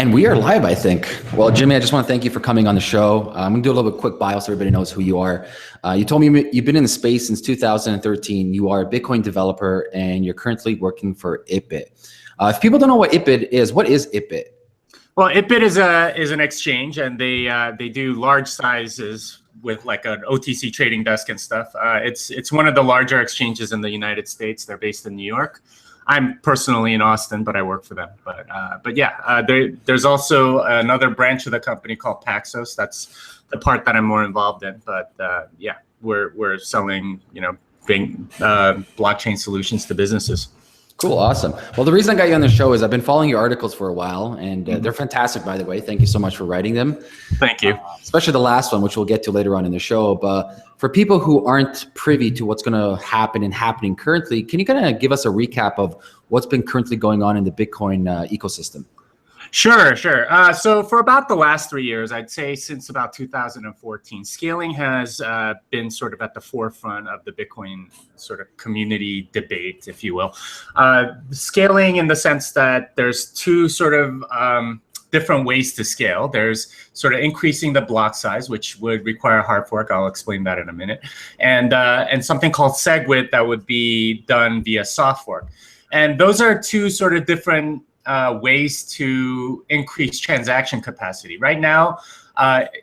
And we are live, I think. Well, Jimmy, I just want to thank you for coming on the show. I'm going to do a little bit quick bio so everybody knows who you are. You told me you've been in the space since 2013. You are a Bitcoin developer, and you're currently working for ItBit. If people don't know what ItBit is, what is ItBit? Well, ItBit is an exchange, and they do large sizes with like an OTC trading desk and stuff. It's one of the larger exchanges in the United States. They're based in New York. I'm personally in Austin, but I work for them. But yeah, there's also another branch of the company called Paxos. That's the part that I'm more involved in. But yeah, we're selling blockchain solutions to businesses. Cool, awesome. Well, the reason I got you on the show is I've been following your articles for a while, and they're fantastic, by the way. Thank you so much for writing them. Thank you. Especially the last one, which we'll get to later on in the show. But for people who aren't privy to what's going to happen and happening currently, can you kind of give us a recap of what's been currently going on in the Bitcoin ecosystem? Sure. So for about the last 3 years, I'd say since about 2014, scaling has been sort of at the forefront of the Bitcoin sort of community debate, if you will. Scaling in the sense that there's two sort of different ways to scale. There's sort of increasing the block size, which would require a hard fork. I'll explain that in a minute. And something called SegWit that would be done via soft fork. And those are two sort of different ways to increase transaction capacity. Right now,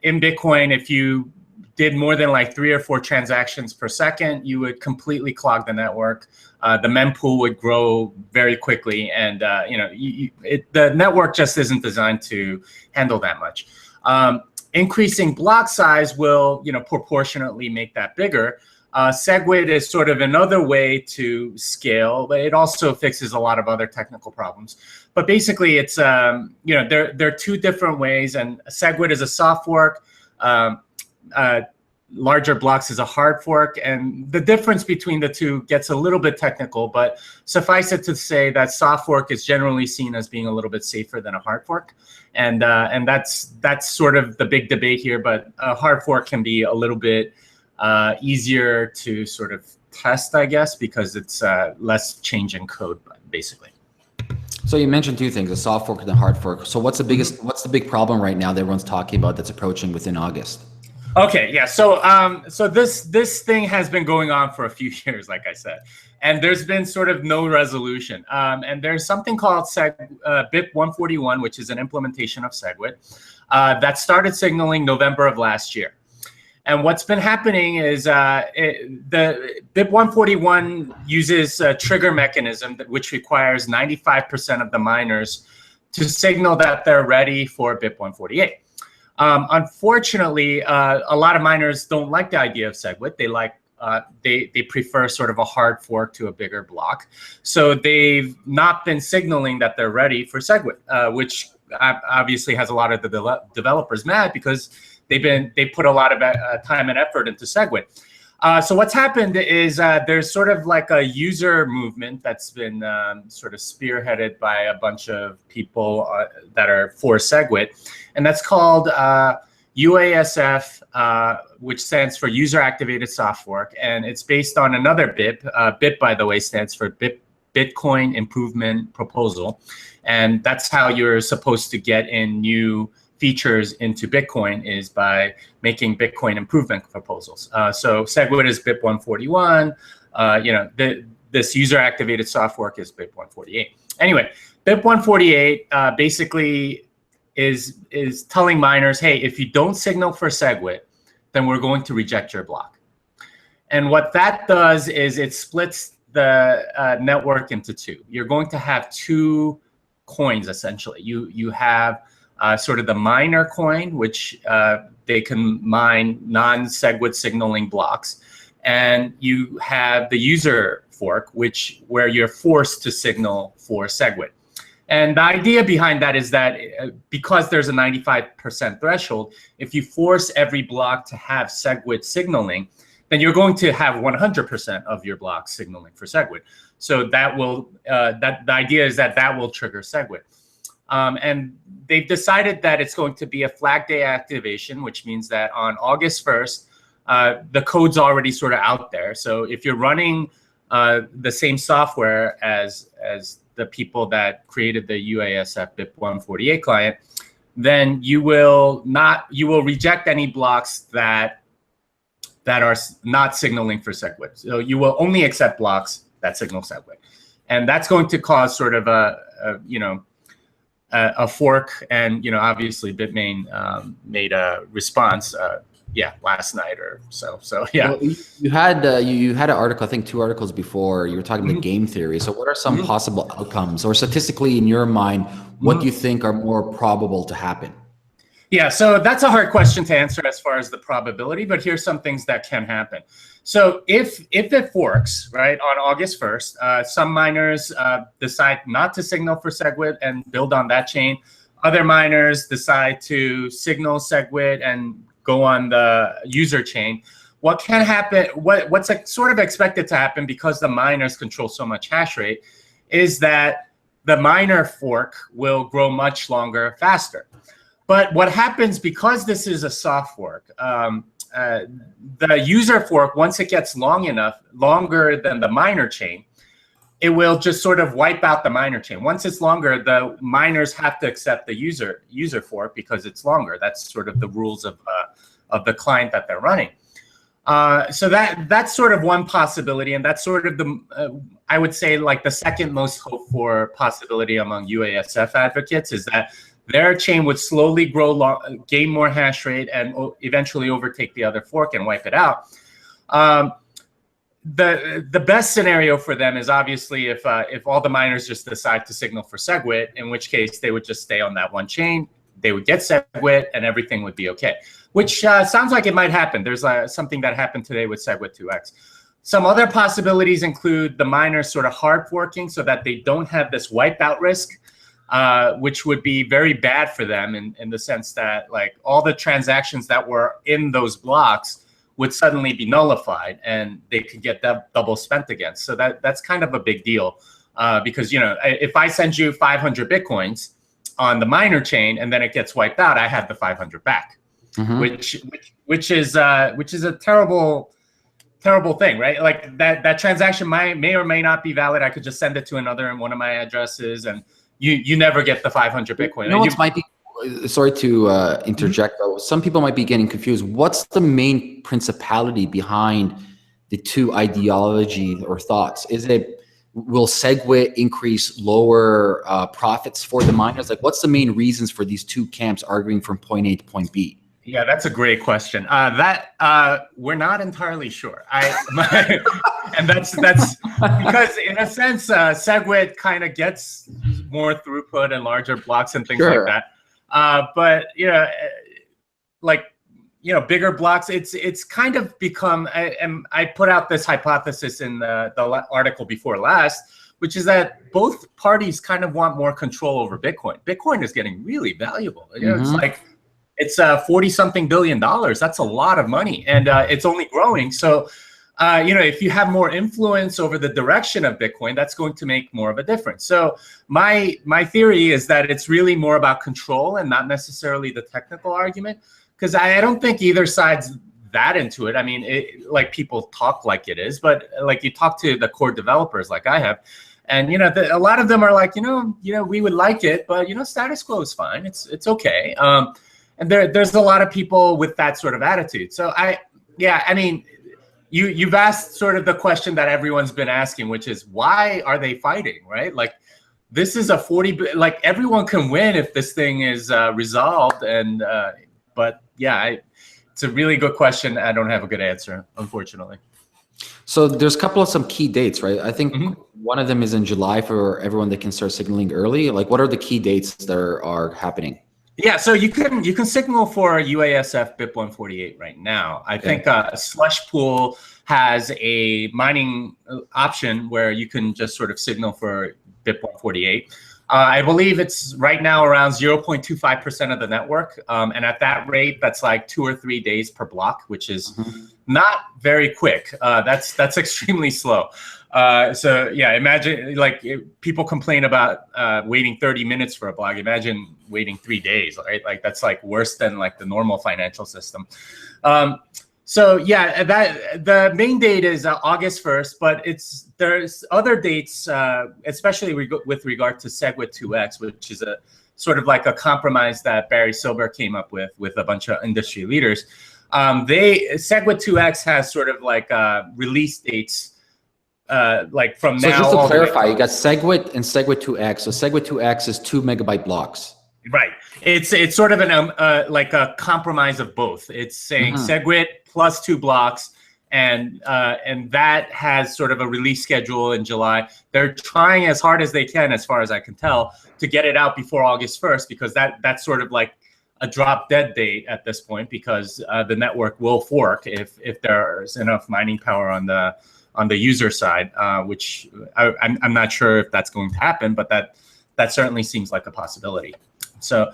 in Bitcoin, if you did more than like 3 or 4 transactions per second, you would completely clog the network. The mempool would grow very quickly, and the network just isn't designed to handle that much. Increasing block size will, proportionately make that bigger. SegWit is sort of another way to scale, but it also fixes a lot of other technical problems. But basically, it's there are two different ways, and SegWit is a soft fork. Larger blocks is a hard fork, and the difference between the two gets a little bit technical, but suffice it to say that soft fork is generally seen as being a little bit safer than a hard fork, and that's sort of the big debate here. But a hard fork can be a little bit easier to sort of test, I guess, because it's less change in code, basically. So you mentioned two things: a soft fork and a hard fork. So what's the big problem right now that everyone's talking about that's approaching within August? Okay, yeah. So this thing has been going on for a few years, like I said, and there's been sort of no resolution. And there's something called BIP 141, which is an implementation of SegWit that started signaling November of last year. And what's been happening is the BIP 141 uses a trigger mechanism which requires 95% of the miners to signal that they're ready for BIP 148. Unfortunately, a lot of miners don't like the idea of SegWit. They prefer sort of a hard fork to a bigger block. So they've not been signaling that they're ready for SegWit, which obviously has a lot of the developers mad because they put a lot of time and effort into SegWit. So what's happened is there's sort of like a user movement that's been sort of spearheaded by a bunch of people that are for SegWit, and that's called UASF, which stands for User Activated Soft Fork, and it's based on another BIP. BIP, by the way, stands for Bitcoin Improvement Proposal, and that's how you're supposed to get in new features into Bitcoin is by making Bitcoin improvement proposals. So SegWit is BIP 141. This user-activated soft fork is BIP 148. Anyway, BIP 148 basically is telling miners, hey, if you don't signal for SegWit, then we're going to reject your block. And what that does is it splits the network into two. You're going to have two coins, essentially. You have sort of the miner coin, which they can mine non-SegWit signaling blocks. And you have the user fork, where you're forced to signal for SegWit. And the idea behind that is that because there's a 95% threshold, if you force every block to have SegWit signaling, then you're going to have 100% of your blocks signaling for SegWit. So that will the idea is that will trigger SegWit. And they've decided that it's going to be a flag day activation, which means that on August 1st, the code's already sort of out there. So if you're running the same software as the people that created the UASF BIP 148 client, then you will reject any blocks that are not signaling for SegWit. So you will only accept blocks that signal SegWit, and that's going to cause sort of a fork. And obviously Bitmain made a response last night or so. So yeah. Well, you had an article, I think 2 articles before, you were talking about game theory. So what are some possible outcomes, or statistically in your mind, what do you think are more probable to happen? Yeah, so that's a hard question to answer as far as the probability, but here's some things that can happen. So if it forks, right, on August 1st, some miners decide not to signal for SegWit and build on that chain. Other miners decide to signal SegWit and go on the user chain. What can happen, what's sort of expected to happen, because the miners control so much hash rate, is that the miner fork will grow much longer, faster. But what happens, because this is a soft fork, the user fork, once it gets longer than the miner chain, it will just sort of wipe out the miner chain. Once it's longer, the miners have to accept the user fork because it's longer. That's sort of the rules of the client that they're running. So that's sort of one possibility, and that's sort of the I would say like the second most hoped for possibility among UASF advocates, is that their chain would slowly grow, gain more hash rate, and eventually overtake the other fork and wipe it out. The best scenario for them is obviously if all the miners just decide to signal for SegWit, in which case they would just stay on that one chain, they would get SegWit, and everything would be okay. Which sounds like it might happen. There's something that happened today with SegWit 2x. Some other possibilities include the miners sort of hard forking so that they don't have this wipeout risk, which would be very bad for them in the sense that like all the transactions that were in those blocks would suddenly be nullified and they could get double spent against. So that's kind of a big deal because if I send you 500 Bitcoins on the miner chain and then it gets wiped out, I have the 500 back, which is a terrible thing, right? Like that transaction may or may not be valid. I could just send it to another one of my addresses, and you never get the 500 Bitcoin. Might be, sorry to interject, though. Some people might be getting confused. What's the main principality behind the two ideology or thoughts? Is it, will SegWit increase lower profits for the miners? Like, what's the main reasons for these two camps arguing from point A to point B? Yeah, that's a great question. We're not entirely sure. And that's because in a sense, SegWit kind of gets more throughput and larger blocks and things like that. But bigger blocks, it's kind of become. I put out this hypothesis in the article before last, which is that both parties kind of want more control over Bitcoin. Bitcoin is getting really valuable. It's like. It's $40-something billion. That's a lot of money, and it's only growing. So, if you have more influence over the direction of Bitcoin, that's going to make more of a difference. So, my theory is that it's really more about control and not necessarily the technical argument, because I don't think either side's that into it. I mean, like people talk like it is, but like you talk to the core developers, like I have. And a lot of them are like, we would like it, but status quo is fine. It's okay. And there's a lot of people with that sort of attitude. So you've asked sort of the question that everyone's been asking, which is why are they fighting, right? Like this is like everyone can win if this thing is resolved. And it's a really good question. I don't have a good answer, unfortunately. So there's a couple of some key dates, right? I think one of them is in July for everyone that can start signaling early. Like what are the key dates that are happening? Yeah, so you can signal for UASF BIP 148 right now. I think Slush Pool has a mining option where you can just sort of signal for BIP 148. I believe it's right now around 0.25% of the network, and at that rate, that's like 2 or 3 days per block, which is not very quick. That's extremely slow. So yeah, imagine like people complain about waiting 30 minutes for a block. Imagine waiting 3 days, right? Like that's like worse than like the normal financial system. So yeah, that the main date is August 1st, but there's other dates, especially with regard to SegWit 2x, which is a sort of like a compromise that Barry Silber came up with a bunch of industry leaders. SegWit 2x has sort of like release dates, like from now. So just to clarify, you got SegWit and SegWit 2x. So SegWit 2x is 2 megabyte blocks. Right. It's sort of an like a compromise of both. It's saying SegWit plus 2 blocks, and that has sort of a release schedule in July. They're trying as hard as they can, as far as I can tell, to get it out before August 1st, because that's sort of like a drop dead date at this point, because the network will fork if there's enough mining power on the user side, which I'm not sure if that's going to happen, but that certainly seems like a possibility. So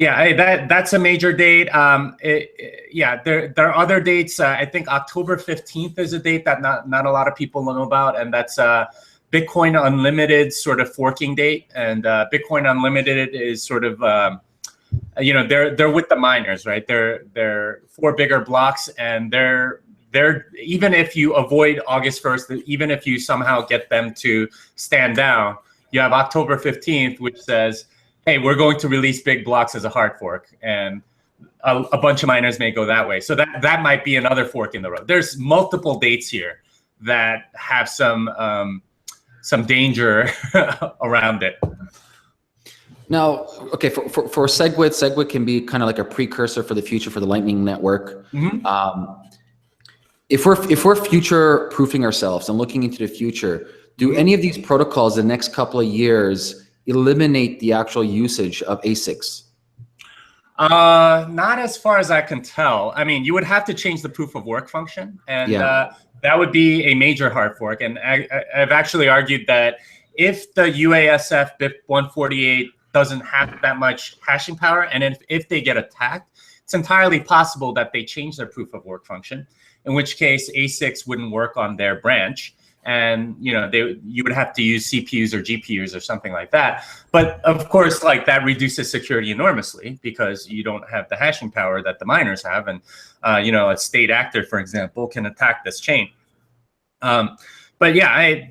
yeah, that's a major date. Yeah, there are other dates. I think October 15th is a date that not a lot of people know about, and that's Bitcoin Unlimited sort of forking date. And Bitcoin Unlimited is sort of they're with the miners, right? They're 4 bigger blocks, and they're even if you avoid August 1st, even if you somehow get them to stand down, you have October 15th, which says, hey, we're going to release big blocks as a hard fork, and a bunch of miners may go that way. So that might be another fork in the road. There's multiple dates here that have some danger around it. Now, okay, for SegWit can be kind of like a precursor for the future for the Lightning Network. If we're future proofing ourselves and looking into the future, do any of these protocols in the next couple of years eliminate the actual usage of ASICs? Not as far as I can tell. I mean, you would have to change the proof of work function, and that would be a major hard fork. And I've actually argued that if the UASF BIP 148 doesn't have that much hashing power, and if they get attacked, it's entirely possible that they change their proof of work function, in which case ASICs wouldn't work on their branch. And you would have to use CPUs or GPUs or something like that. But of course, like that reduces security enormously, because you don't have the hashing power that the miners have, and a state actor, for example, can attack this chain. But yeah,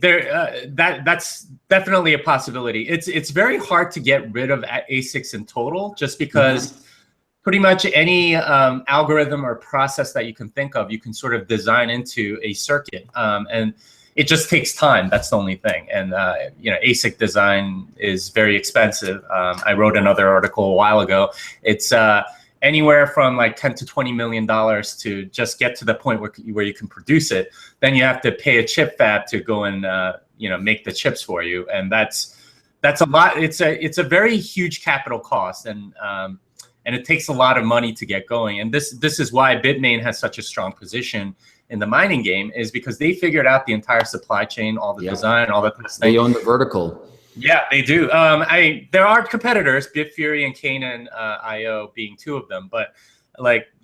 that's definitely a possibility. It's very hard to get rid of ASICs in total, just because pretty much any algorithm or process that you can think of, you can sort of design into a circuit, and it just takes time. That's the only thing. And ASIC design is very expensive. I wrote another article a while ago. It's anywhere from like $10 to $20 million to just get to the point where you can produce it. Then you have to pay a chip fab to go and make the chips for you, and that's a lot. It's a very huge capital cost, and it takes a lot of money to get going. And this is why Bitmain has such a strong position in the mining game, is because they figured out the entire supply chain, all the design, all the testing. They own the vertical. Yeah, they do. There are competitors, Bitfury and Canaan IO being 2 of them, but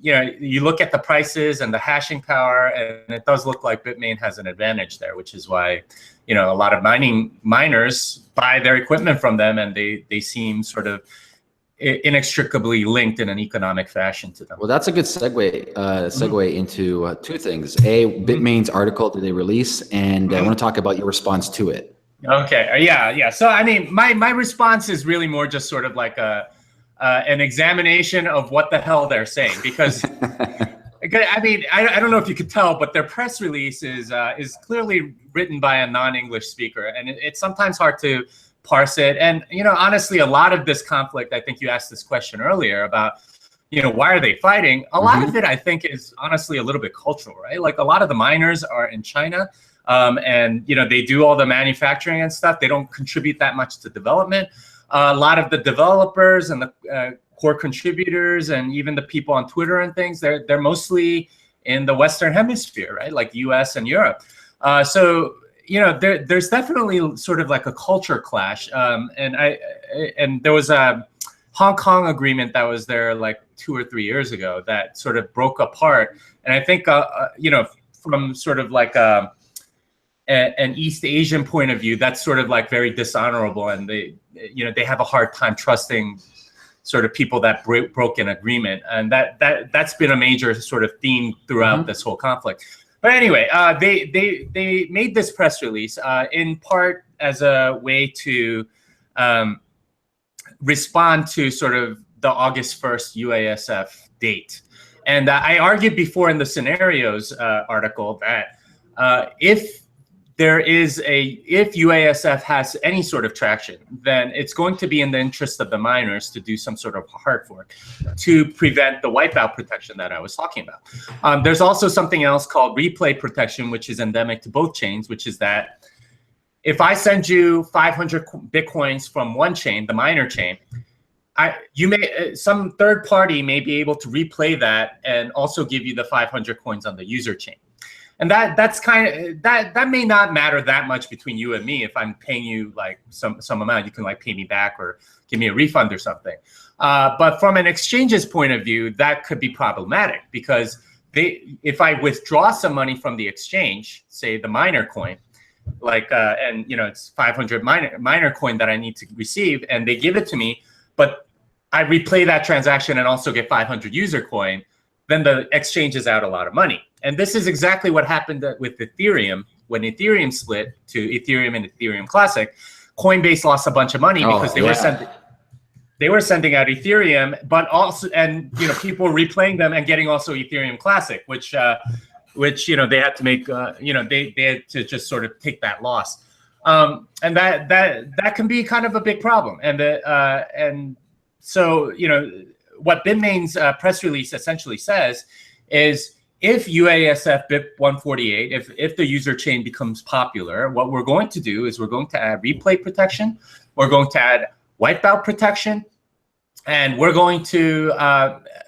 you look at the prices and the hashing power, and it does look like Bitmain has an advantage there, which is why a lot of miners buy their equipment from them, and they seem sort of inextricably linked in an economic fashion to them. Well, that's a good segue into 2 things. A, Bitmain's article that they release, and I want to talk about your response to it. Okay. Yeah. So I mean, my response is really more just sort of like an examination of what the hell they're saying, because I mean, I don't know if you could tell, but their press release is clearly written by a non-English speaker, and it's sometimes hard to parse it. And honestly, a lot of this conflict, I think you asked this question earlier about why are they fighting? A lot of it, I think, is honestly a little bit cultural, right? Like a lot of the miners are in China, and they do all the manufacturing and stuff. They don't contribute that much to development. A lot of the developers and the core contributors, and even the people on Twitter and things, they're mostly in the Western Hemisphere, right? Like US and Europe. So there's definitely sort of like a culture clash. And there was a Hong Kong agreement that was there like 2 or 3 years ago that sort of broke apart. And I think, from sort of like an East Asian point of view, that's sort of like very dishonorable, and they have a hard time trusting sort of people that broke an agreement, and that's been a major sort of theme throughout this whole conflict. But anyway, they made this press release in part as a way to respond to sort of the August 1st UASF date. And I argued before in the scenarios article that if UASF has any sort of traction, then it's going to be in the interest of the miners to do some sort of hard fork to prevent the wipeout protection that I was talking about. There's also something else called replay protection, which is endemic to both chains, which is that if I send you 500 Bitcoins from one chain, the miner chain, some third party may be able to replay that and also give you the 500 coins on the user chain. And that's that may not matter that much between you and me. If I'm paying you like some amount, you can like pay me back or give me a refund or something. But from an exchange's point of view, that could be problematic because if I withdraw some money from the exchange, say the miner coin, like and it's 500 miner coin that I need to receive, and they give it to me, but I replay that transaction and also get 500 user coin, then the exchange is out a lot of money. And this is exactly what happened with Ethereum. When Ethereum split to Ethereum and Ethereum Classic, Coinbase lost a bunch of money because they were sending out Ethereum, but also, and people were replaying them and getting also Ethereum Classic, which they had to make, they had to just sort of take that loss. And that can be kind of a big problem. And so, what Bitmain's press release essentially says is if UASF BIP 148, if the user chain becomes popular, what we're going to do is we're going to add replay protection, we're going to add wipeout protection, and we're going to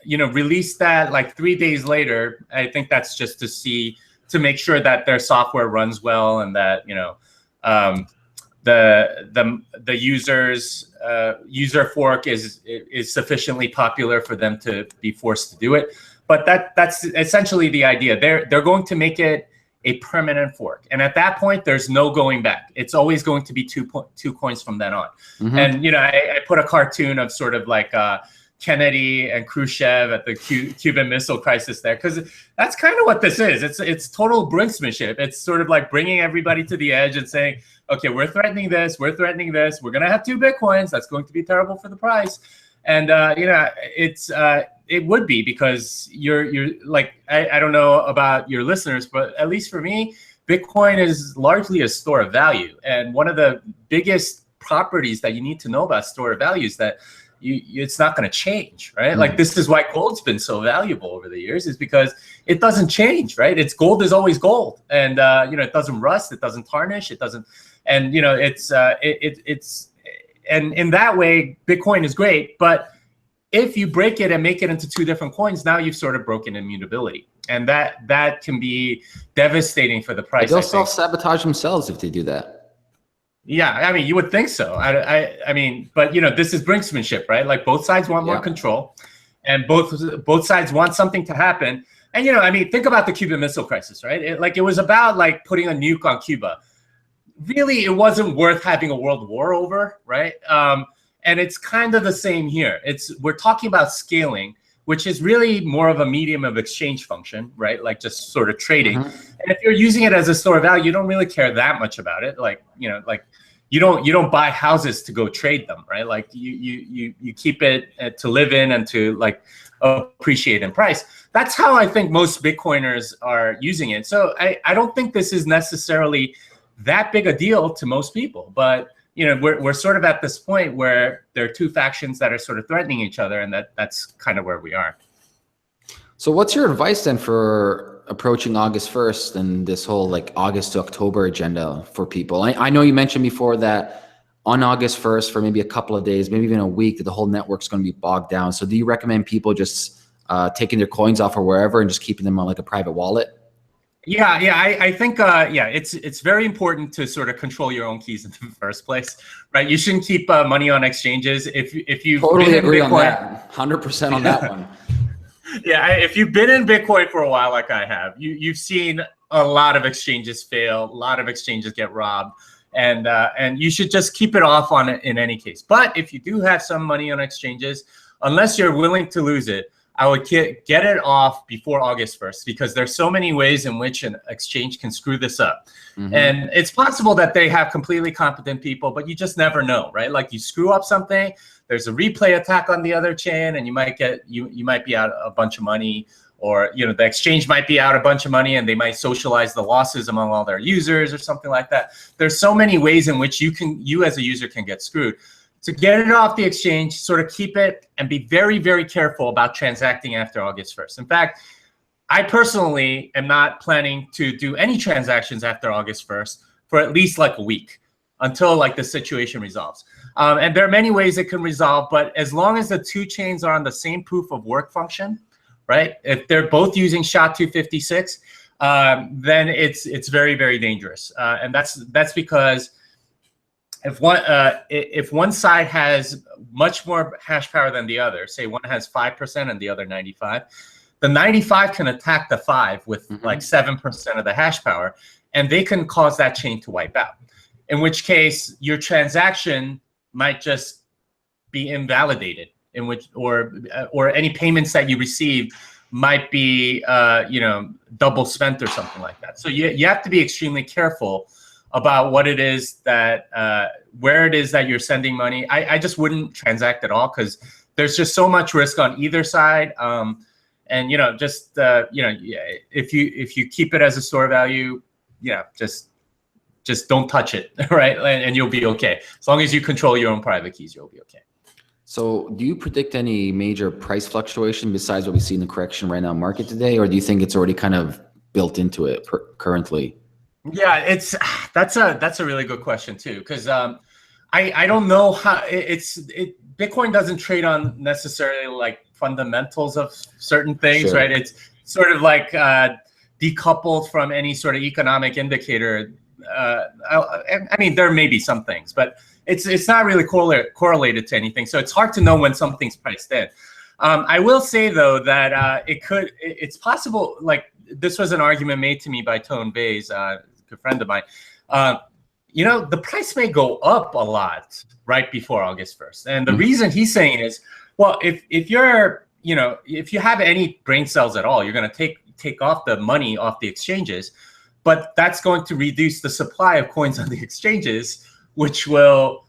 release that like 3 days later. I think that's just to make sure that their software runs well and that the user fork is sufficiently popular for them to be forced to do it. But that's essentially the idea. They're going to make it a permanent fork, and at that point, there's no going back. It's always going to be two coins from then on. And I put a cartoon of sort of like Kennedy and Khrushchev at the Cuban Missile Crisis there, because that's kind of what this is. It's total brinksmanship. It's sort of like bringing everybody to the edge and saying, okay, we're threatening this, we're going to have 2 Bitcoins. That's going to be terrible for the price. And it would be, because you're like, I don't know about your listeners, but at least for me, Bitcoin is largely a store of value. And one of the biggest properties that you need to know about store of value is that it's not going to change, right? Like, this is why gold's been so valuable over the years, is because it doesn't change, right? Gold is always gold, and it doesn't rust, it doesn't tarnish, it doesn't, and it's and in that way, Bitcoin is great. But if you break it and make it into 2 different coins, now you've sort of broken immutability, and that can be devastating for the price. They'll self-sabotage themselves if they do that. Yeah, I mean, you would think so. I mean, but this is brinksmanship, right? Like, both sides want more control, and both sides want something to happen. And I mean, think about the Cuban Missile Crisis, right? It was about like putting a nuke on Cuba. Really, it wasn't worth having a world war over, right? And it's kind of the same here. We're talking about scaling, which is really more of a medium of exchange function, right? Like, just sort of trading. And if you're using it as a store of value, you don't really care that much about it. Like, like you don't buy houses to go trade them, right? Like, you keep it to live in and to like appreciate in price. That's how I think most Bitcoiners are using it. So I don't think this is necessarily that big a deal to most people, but we're sort of at this point where there are 2 factions that are sort of threatening each other, and that's kind of where we are. So what's your advice then for approaching August 1st and this whole like August to October agenda for people? I know you mentioned before that on August 1st, for maybe a couple of days, maybe even a week, that the whole network's going to be bogged down. So do you recommend people just taking their coins off or wherever and just keeping them on like a private wallet? Yeah, I think it's very important to sort of control your own keys in the first place, right? You shouldn't keep money on exchanges. If you totally agree on that, 100% on that one. Yeah, if you've been in Bitcoin for a while, like I have, you've seen a lot of exchanges fail, a lot of exchanges get robbed. and you should just keep it off on it in any case. But if you do have some money on exchanges, unless you're willing to lose it, I would get it off before August 1st, because there's so many ways in which an exchange can screw this up. And it's possible that they have completely competent people, but you just never know, right? Like, you screw up something, there's a replay attack on the other chain, and you might get you might be out a bunch of money, or the exchange might be out a bunch of money, and they might socialize the losses among all their users or something like that. There's so many ways in which you as a user can get screwed. So get it off the exchange, sort of keep it, and be very, very careful about transacting after August 1st. In fact, I personally am not planning to do any transactions after August 1st for at least like a week, until like the situation resolves. And there are many ways it can resolve, but as long as the two chains are on the same proof of work function, right? If they're both using SHA-256, then it's very, very dangerous. And that's because if one side has much more hash power than the other, say one has 5% and the other 95, the 95 can attack the 5 with like 7% of the hash power, and they can cause that chain to wipe out. In which case, your transaction might just be invalidated. In which, or any payments that you receive might be double spent or something like that. So you have to be extremely careful about what it is that where it is that you're sending money. I just wouldn't transact at all, because there's just so much risk on either side. And if you keep it as a store value, just don't touch it, right? And you'll be okay. As long as you control your own private keys, you'll be okay. So do you predict any major price fluctuation besides what we see in the correction right now market today, or do you think it's already kind of built into it currently? Yeah, that's a really good question too, because I don't know how Bitcoin doesn't trade on necessarily like fundamentals of certain things, right? It's sort of like decoupled from any sort of economic indicator. I mean, there may be some things, but it's not really correlated to anything. So it's hard to know when something's priced in. I will say though that it's possible. Like, this was an argument made to me by Tone Bays, a good friend of mine. The price may go up a lot right before August 1st, and the reason he's saying is, well, if you have any brain cells at all, you're going to take off the money off the exchanges, but that's going to reduce the supply of coins on the exchanges, which will.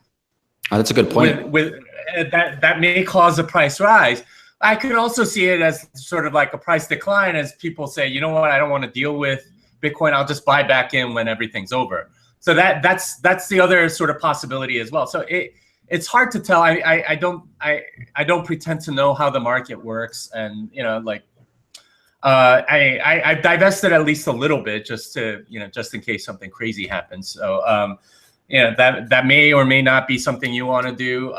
Oh, that's a good point. That may cause a price rise. I could also see it as sort of like a price decline, as people say, you know what, I don't want to deal with Bitcoin. I'll just buy back in when everything's over. So that's the other sort of possibility as well. So it's hard to tell. I don't pretend to know how the market works, and I've divested at least a little bit just in case something crazy happens. So that may or may not be something you want to do.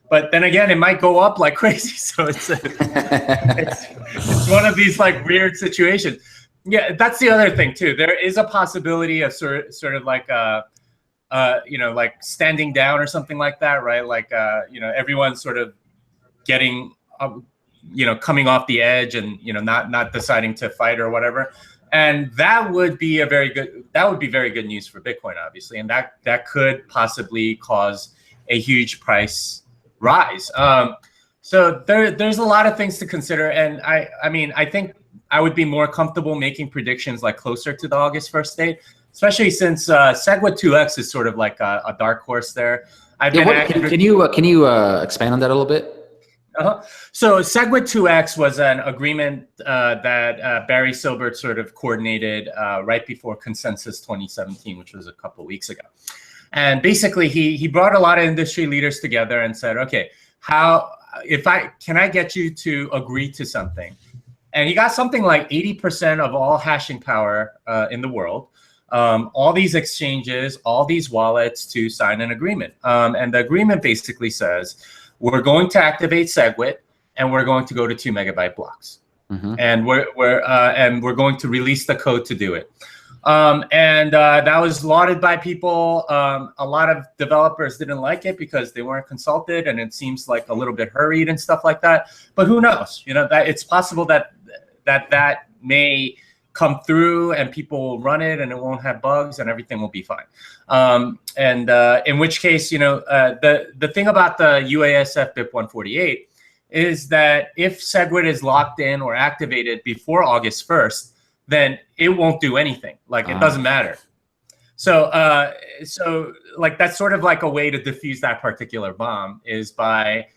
But then again, it might go up like crazy. So it's one of these like weird situations. Yeah, that's the other thing too. There is a possibility of sort of like like standing down or something like that, right? Like everyone's sort of getting coming off the edge and not deciding to fight or whatever. And that would be very good news for Bitcoin, obviously, and that could possibly cause a huge price rise. So there's a lot of things to consider, and I think I would be more comfortable making predictions like closer to the August 1st date, especially since SegWit 2x is sort of like a dark horse there. Can you expand on that a little bit? So SegWit 2x was an agreement that Barry Silbert sort of coordinated right before Consensus 2017, which was a couple of weeks ago. And basically, he brought a lot of industry leaders together and said, okay, can I get you to agree to something? And he got something like 80% of all hashing power in the world, all these exchanges, all these wallets to sign an agreement. And the agreement basically says, we're going to activate SegWit, and we're going to go to 2 megabyte blocks, and we're going to release the code to do it. And that was lauded by people. A lot of developers didn't like it because they weren't consulted, and it seems like a little bit hurried and stuff like that. But who knows? That it's possible that may come through and people will run it and it won't have bugs and everything will be fine. In which case, the thing about the UASF BIP 148 is that if SegWit is locked in or activated before August 1st, then it won't do anything. Like it doesn't matter. So like that's sort of like a way to defuse that particular bomb is by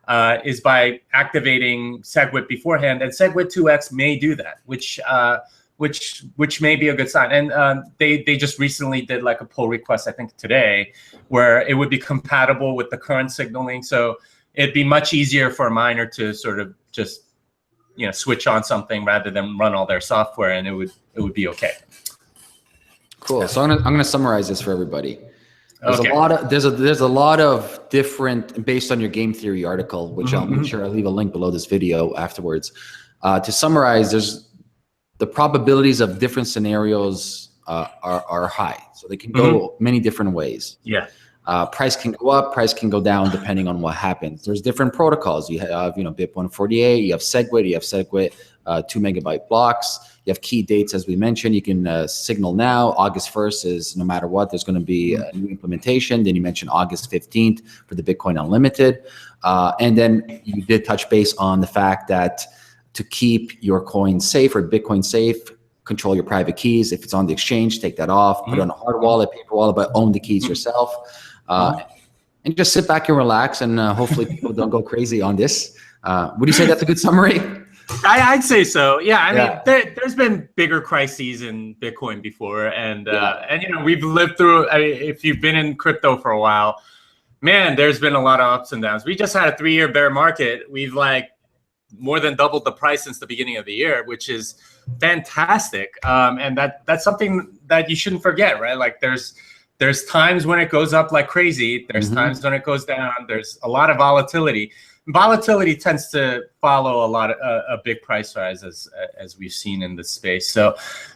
activating SegWit beforehand, and SegWit 2x may do that, which may be a good sign. And they just recently did like a pull request, I think today, where it would be compatible with the current signaling. So it'd be much easier for a miner to sort of just switch on something rather than run all their software, and it would be okay. Cool. So I'm gonna summarize this for everybody. There's Okay. there's a lot of different, based on your game theory article, which I'll make sure I leave a link below this video afterwards. To summarize, there's the probabilities of different scenarios are high, so they can go many different ways. Yeah. Price can go up, price can go down depending on what happens. There's different protocols. You have BIP 148, you have SegWit, you have SegWit 2 megabyte blocks. You have key dates, as we mentioned. You can signal now. August 1st is no matter what, there's going to be a new implementation. Then you mentioned August 15th for the Bitcoin Unlimited. And then you did touch base on the fact that to keep your coin safe or Bitcoin safe, control your private keys. If it's on the exchange, take that off. Put it on a hard wallet, paper wallet, but own the keys yourself. And just sit back and relax, and hopefully people don't go crazy on this. Would you say that's a good summary? I'd say so. Yeah, I mean, there's been bigger crises in Bitcoin before, and we've lived through. I mean, if you've been in crypto for a while, man, there's been a lot of ups and downs. We just had a 3-year bear market. We've like more than doubled the price since the beginning of the year, which is fantastic. And that's something that you shouldn't forget, right? Like there's times when it goes up like crazy. There's times when it goes down. There's a lot of volatility. Volatility tends to follow a big price rise, as we've seen in this space. So,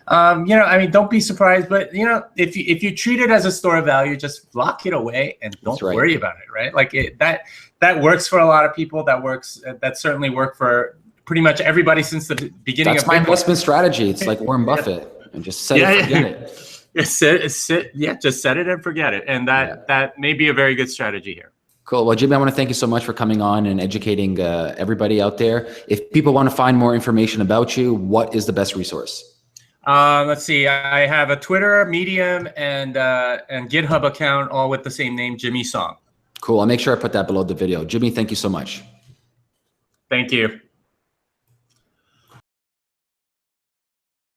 I mean, don't be surprised, but if you treat it as a store of value, just lock it away and don't worry about it, right? Like that works for a lot of people. That certainly worked for pretty much everybody since the beginning. That's of my Bitcoin. Investment strategy. It's like Warren Buffett, and just set it and forget it. Just set it and forget it, and that may be a very good strategy here. Cool. Well, Jimmy, I want to thank you so much for coming on and educating everybody out there. If people want to find more information about you, what is the best resource? Let's see. I have a Twitter, Medium, and GitHub account, all with the same name, Jimmy Song. Cool. I'll make sure I put that below the video. Jimmy, thank you so much. Thank you.